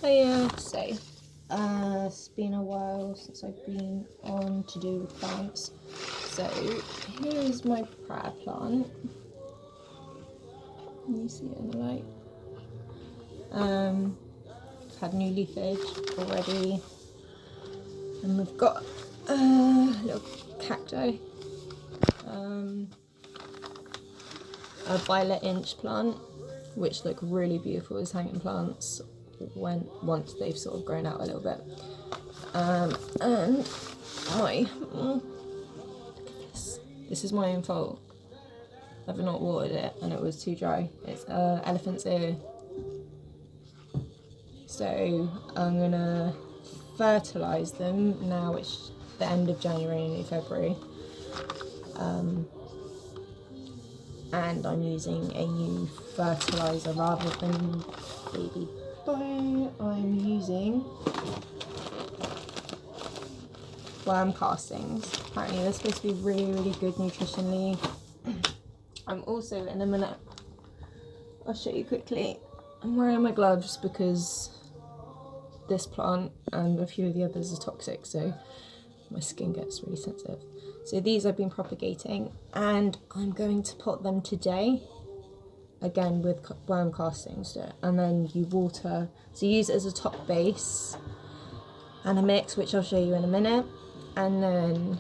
It's been a while since I've been on to do with plants. So here's my prayer plant. Can you see it in the light? I've had new leafage already, and we've got a little cacti, a violet inch plant, which look really beautiful as hanging plants once they've sort of grown out a little bit. And my look at this. This is my own fault. I've not watered it and it was too dry. It's elephant's ear. So I'm gonna fertilise them now. It's the end of January and February. And I'm using a new fertiliser rather than baby bone. I'm using worm castings. Apparently they're supposed to be really, really good nutritionally. I'm also, in a minute, I'll show you quickly, I'm wearing my gloves because this plant and a few of the others are toxic, so my skin gets really sensitive. So these I've been propagating, and I'm going to pot them today, again with worm castings, and then you water, so you use it as a top base and a mix, which I'll show you in a minute, and then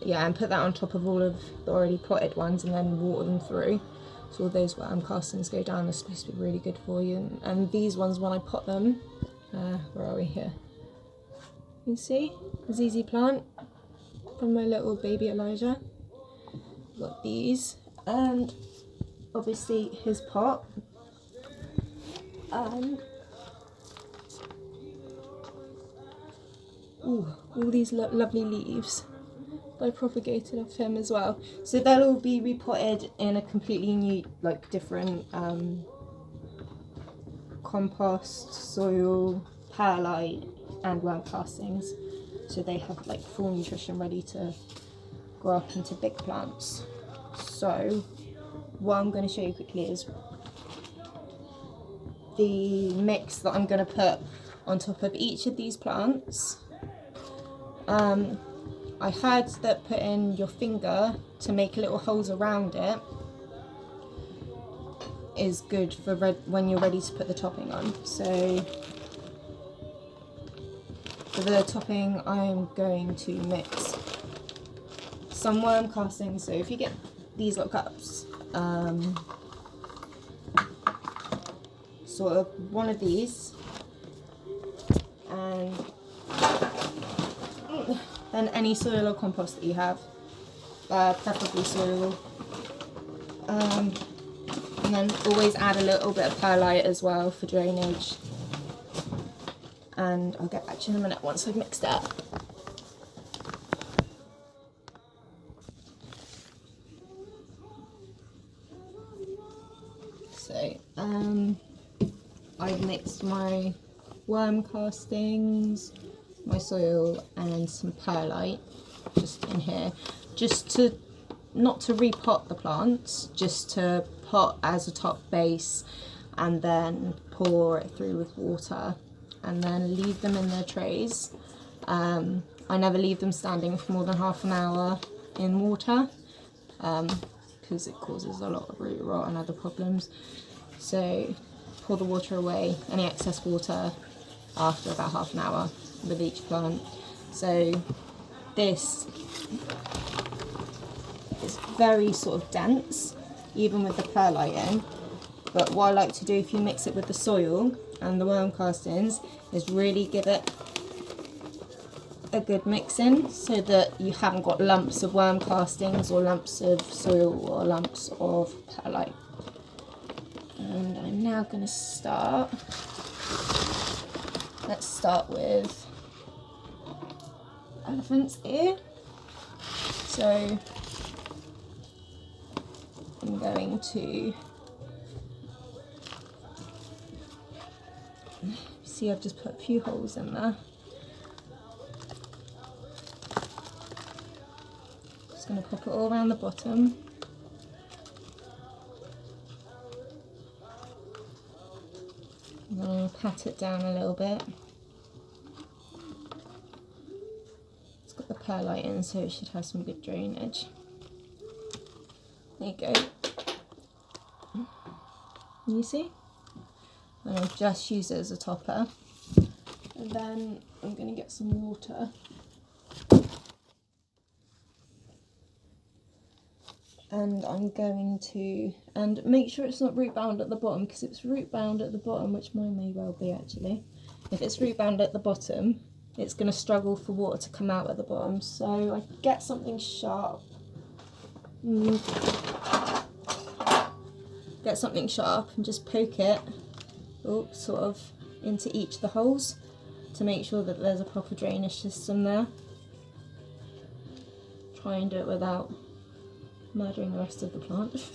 and put that on top of all of the already potted ones and then water them through. So all those worm castings go down. They're supposed to be really good for you. And these ones, when I pot them, where are we here? You see, ZZ plant from my little baby Elijah. Got these, and obviously his pot. And all these lovely leaves I propagated off him as well. So they'll all be repotted in a completely new, like different compost, soil, perlite and worm castings. So they have like full nutrition ready to grow up into big plants. So what I'm going to show you quickly is the mix that I'm going to put on top of each of these plants. I heard that putting your finger to make little holes around it is good for when you're ready to put the topping on. So for the topping, I'm going to mix some worm castings. So if you get these little cups, sort of one of these, and any soil or compost that you have, preferably soil, and then always add a little bit of perlite as well for drainage. And I'll get back to you in a minute once I've mixed it up. So I've mixed my worm castings, my soil and some perlite just in here, just to not to repot the plants, just to pot as a top base and then pour it through with water and then leave them in their trays. I never leave them standing for more than half an hour in water because it causes a lot of root rot and other problems. So pour the water away, any excess water, after about half an hour with each plant. So this is very sort of dense, even with the perlite in. But what I like to do if you mix it with the soil and the worm castings is really give it a good mix in so that you haven't got lumps of worm castings or lumps of soil or lumps of perlite. And I'm now going to start. Let's start with elephant's ear. So I'm going to see, I've just put a few holes in there. Just going to pop it all around the bottom. I'm going to pat it down a little bit. It's got the perlite in, so it should have some good drainage. There you go. Can you see? And I'll just use it as a topper. And then I'm going to get some water. And I'm going to, and make sure it's not root bound at the bottom, because if it's root bound at the bottom, which mine may well be actually, if it's root bound at the bottom, it's going to struggle for water to come out at the bottom. So I get something sharp. Get something sharp and just poke it, sort of into each of the holes to make sure that there's a proper drainage system there. Try and do it without murdering the rest of the plant.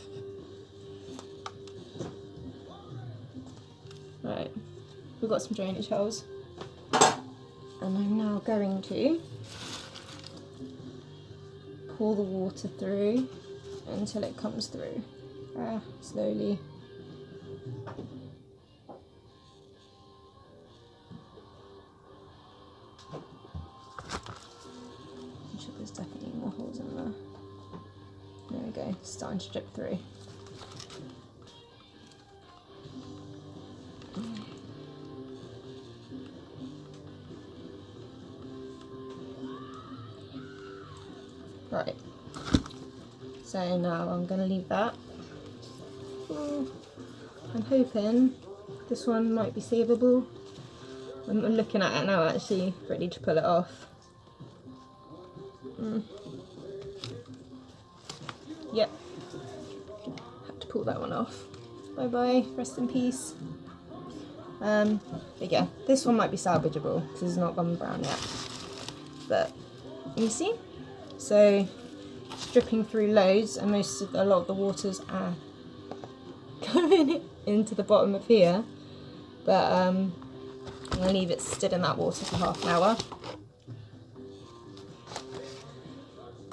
Right, we've got some drainage holes, and I'm now going to pour the water through until it comes through, slowly. I'm sure there's definitely more holes in there. There we go, it's starting to drip through. Right, so now I'm going to leave that. I'm hoping this one might be savable. I'm looking at it now actually, ready to pull it off. Yep, had to pull that one off. Bye bye, rest in peace. But yeah, this one might be salvageable because it's not gone brown yet. But you see, so it's dripping through loads, and a lot of the waters are coming into the bottom of here. But I'm gonna leave it stood in that water for half an hour.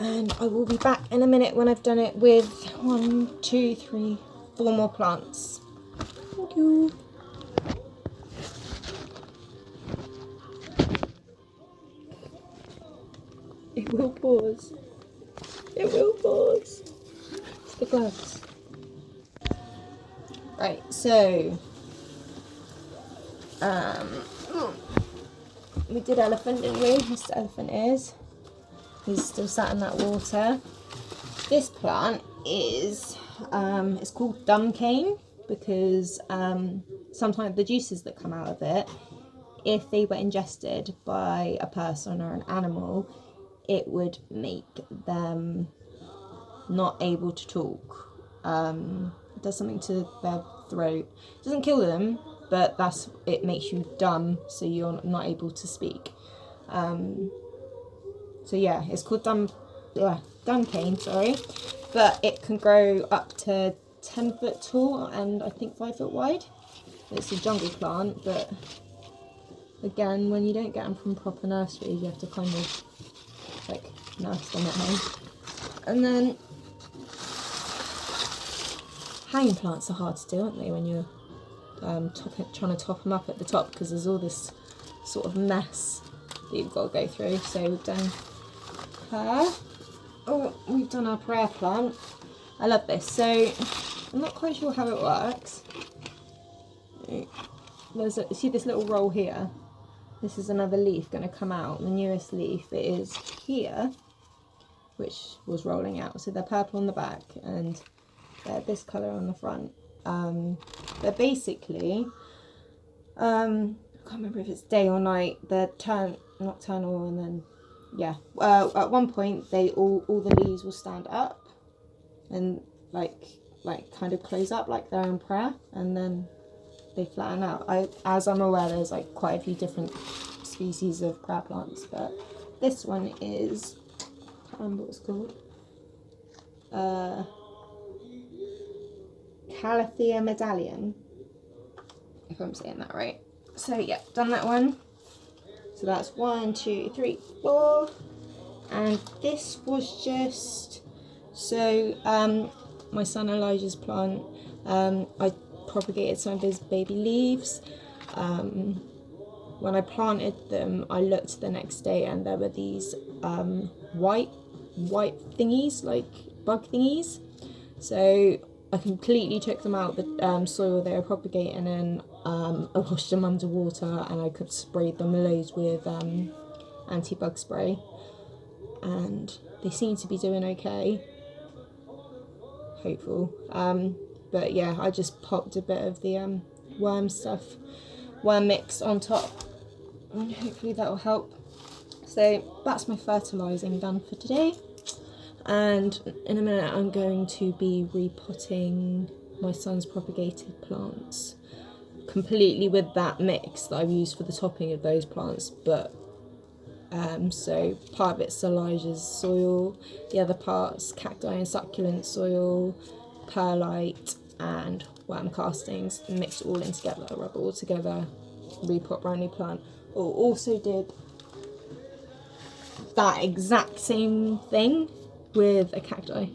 And I will be back in a minute when I've done it with 1, 2, 3, 4 more plants. Thank you. It will pause. It will pause. It's the gloves. Right, so we did elephant, didn't we? Mr. Elephant is. He's still sat in that water. This plant is, it's called dumb cane because sometimes the juices that come out of it, if they were ingested by a person or an animal, it would make them not able to talk. It does something to their throat. It doesn't kill them, but it makes you dumb, so you're not able to speak. So yeah, it's called dumb cane, sorry. But it can grow up to 10 foot tall and I think 5 foot wide. It's a jungle plant, but again, when you don't get them from proper nurseries, you have to kind of like nurse them at home. And then hanging plants are hard to do, aren't they, when you're trying to top them up at the top, because there's all this sort of mess that you've got to go through. So we've done her. Oh, we've done our prayer plant. I love this. So I'm not quite sure how it works. See this little roll here? This is another leaf going to come out. The newest leaf, it is here, which was rolling out. So they're purple on the back and they're this colour on the front. They're basically, I can't remember if it's day or night. They're nocturnal, and then yeah. At one point, all the leaves will stand up and like kind of close up like they're in prayer, and then they flatten out. As I'm aware, there's like quite a few different species of prayer plants, but this one is, I can't remember what it's called. Calathea Medallion, if I'm saying that right. So yeah, done that one. So that's 1, 2, 3, 4, and this was just my son Elijah's plant. I propagated some of his baby leaves. when I planted them, I looked the next day and there were these white thingies, like bug thingies. So I completely took them out the soil they were propagating in. I washed them under water and I could spray them loads with anti-bug spray, and they seem to be doing okay. Hopeful. But yeah, I just popped a bit of the worm mix on top, and hopefully that will help. So that's my fertilising done for today, and in a minute I'm going to be repotting my son's propagated plants completely with that mix that I've used for the topping of those plants, but so part of it's Elijah's soil, the other part's cacti and succulent soil, perlite and worm castings, mix it all in together, rub it all together, repot brand new plant. Oh, also did that exact same thing with a cacti,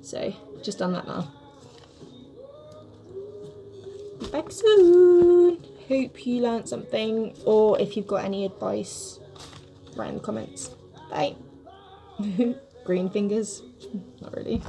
so just done that now. Be back soon. Hope you learned something, or if you've got any advice, write in the comments. Bye. Green fingers. Not really.